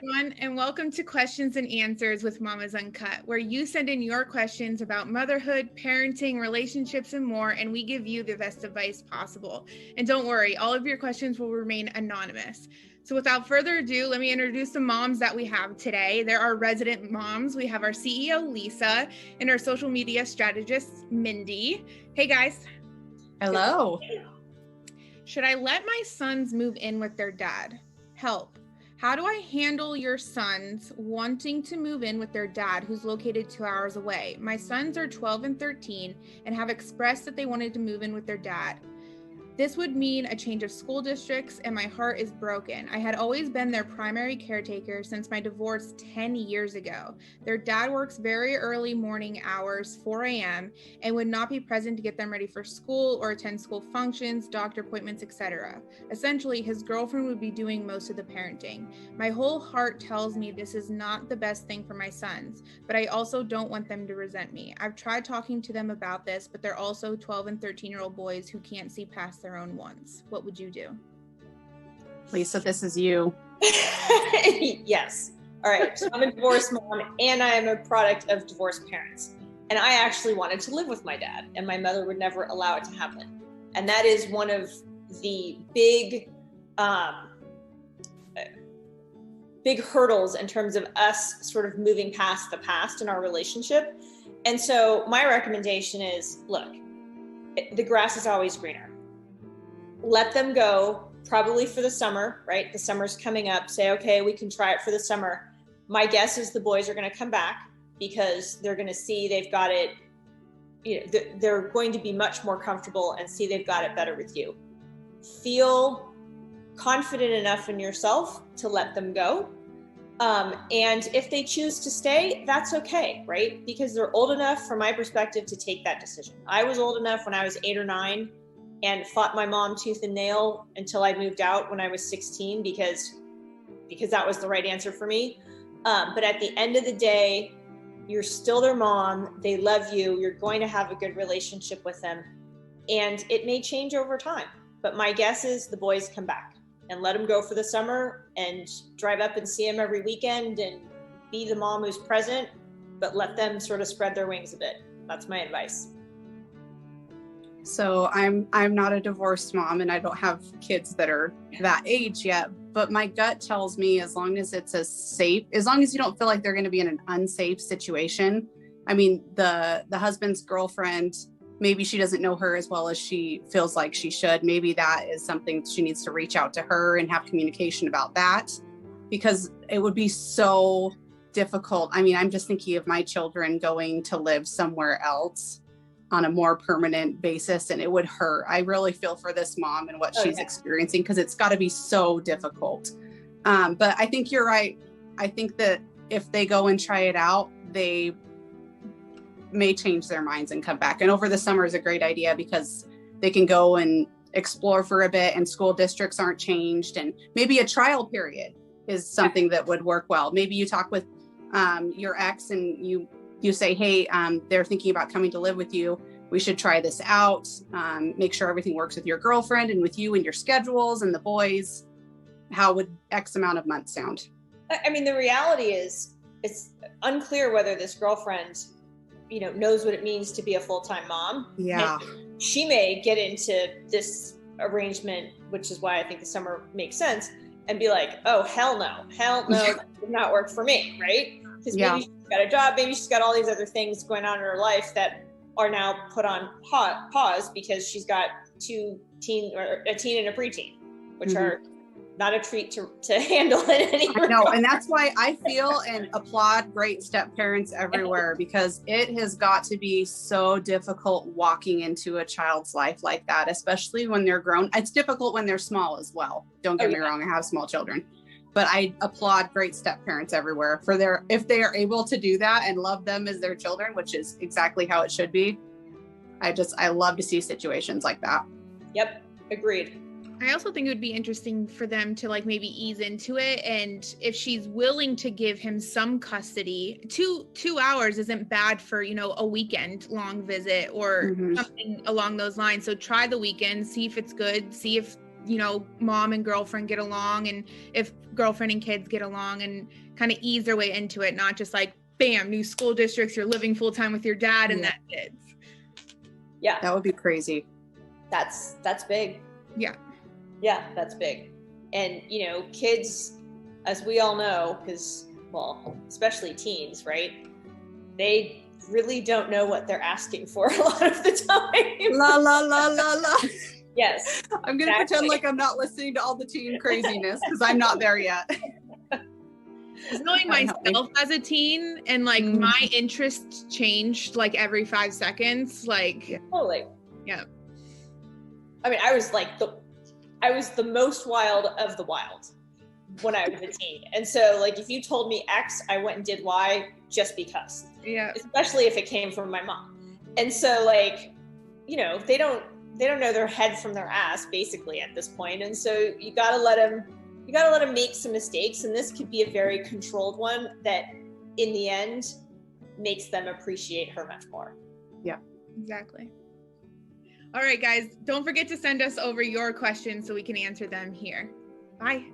everyone, and welcome to Questions and Answers with Mamas Uncut, where you send in your questions about motherhood, parenting, relationships, and more, and we give you the best advice possible. And don't worry, all of your questions will remain anonymous. So without further ado, let me introduce the moms that we have today. There are resident moms. We have our CEO, Lisa, and our social media strategist, Mindy. Hey, guys. Hello. Should I let my sons move in with their dad? Help. How do I handle your sons wanting to move in with their dad who's located 2 hours away? My sons are 12 and 13 and have expressed that they wanted to move in with their dad. This would mean a change of school districts, and my heart is broken. I had always been their primary caretaker since my divorce 10 years ago. Their dad works very early morning hours, 4 a.m., and would not be present to get them ready for school or attend school functions, doctor appointments, etc. Essentially, his girlfriend would be doing most of the parenting. My whole heart tells me this is not the best thing for my sons, but I also don't want them to resent me. I've tried talking to them about this, but they're also 12 and 13-year-old boys who can't see past their own wants. What would you do? Lisa, this is you. Yes. All right. So I'm a divorced mom and I am a product of divorced parents. And I actually wanted to live with my dad, and my mother would never allow it to happen. And that is one of the big hurdles in terms of us sort of moving past the past in our relationship. And so my recommendation is, look, the grass is always greener. Let them go, probably for the summer, right? The summer's coming up. Say, okay, we can try it for the summer. My guess is the boys are going to come back because they're going to see they've got it, they're going to be much more comfortable and see they've got it better with you. Feel confident enough in yourself to let them go. And if they choose to stay, that's okay, right? Because they're old enough, from my perspective, to take that decision. I was old enough when I was 8 or 9 and fought my mom tooth and nail until I moved out when I was 16 because that was the right answer for me. But at the end of the day, you're still their mom. They love you. You're going to have a good relationship with them. And it may change over time. But my guess is the boys come back, and let them go for the summer and drive up and see them every weekend and be the mom who's present, but let them sort of spread their wings a bit. That's my advice. So I'm not a divorced mom and I don't have kids that are that age yet, but my gut tells me as long as it's as long as you don't feel like they're going to be in an unsafe situation. I mean, the husband's girlfriend, maybe she doesn't know her as well as she feels like she should. Maybe that is something she needs to reach out to her and have communication about that, because it would be so difficult. I mean, I'm just thinking of my children going to live somewhere else on a more permanent basis, and it would hurt. I really feel for this mom and what she's experiencing, because it's got to be so difficult. But I think you're right. I think that if they go and try it out, they may change their minds and come back. And over the summer is a great idea because they can go and explore for a bit, and school districts aren't changed. And maybe a trial period is something that would work well. Maybe you talk with your ex and you say, hey, they're thinking about coming to live with you. We should try this out. Make sure everything works with your girlfriend and with you and your schedules and the boys. How would X amount of months sound? I mean, the reality is it's unclear whether this girlfriend, knows what it means to be a full-time mom. Yeah. And she may get into this arrangement, which is why I think the summer makes sense, and be like, oh, hell no, that did not work for me, right? Because maybe she's got a job, maybe she's got all these other things going on in her life that are now put on pause because she's got a teen and a preteen, which are not a treat to handle in any way. No, and that's why I feel and applaud great step parents everywhere, because it has got to be so difficult walking into a child's life like that, especially when they're grown. It's difficult when they're small as well. Don't get me wrong, I have small children. But I applaud great step parents everywhere for if they are able to do that and love them as their children, which is exactly how it should be. I love to see situations like that. Yep. Agreed. I also think it would be interesting for them to maybe ease into it. And if she's willing to give him some custody, 2 hours isn't bad for, a weekend long visit or something along those lines. So try the weekend, see if it's good, see if you know, mom and girlfriend get along, and if girlfriend and kids get along, and kind of ease their way into it, not just like, bam, new school districts, you're living full time with your dad and that's it. Yeah. That would be crazy. That's big. Yeah. Yeah, that's big. And, you know, kids, as we all know, because, well, especially teens, right? They really don't know what they're asking for a lot of the time. La, la, la, la, la. Yes. I'm going to pretend like I'm not listening to all the teen craziness because I'm not there yet. Just knowing myself as a teen, and like my interests changed like every 5 seconds. Like, totally. Yeah. I mean, I was the most wild of the wild when I was a teen. And so like, if you told me X, I went and did Y just because. Yeah. Especially if it came from my mom. And so like, you know, they don't know their head from their ass basically at this point. And so you got to let them make some mistakes. And this could be a very controlled one that in the end makes them appreciate her much more. Yeah, exactly. All right, guys, don't forget to send us over your questions so we can answer them here. Bye.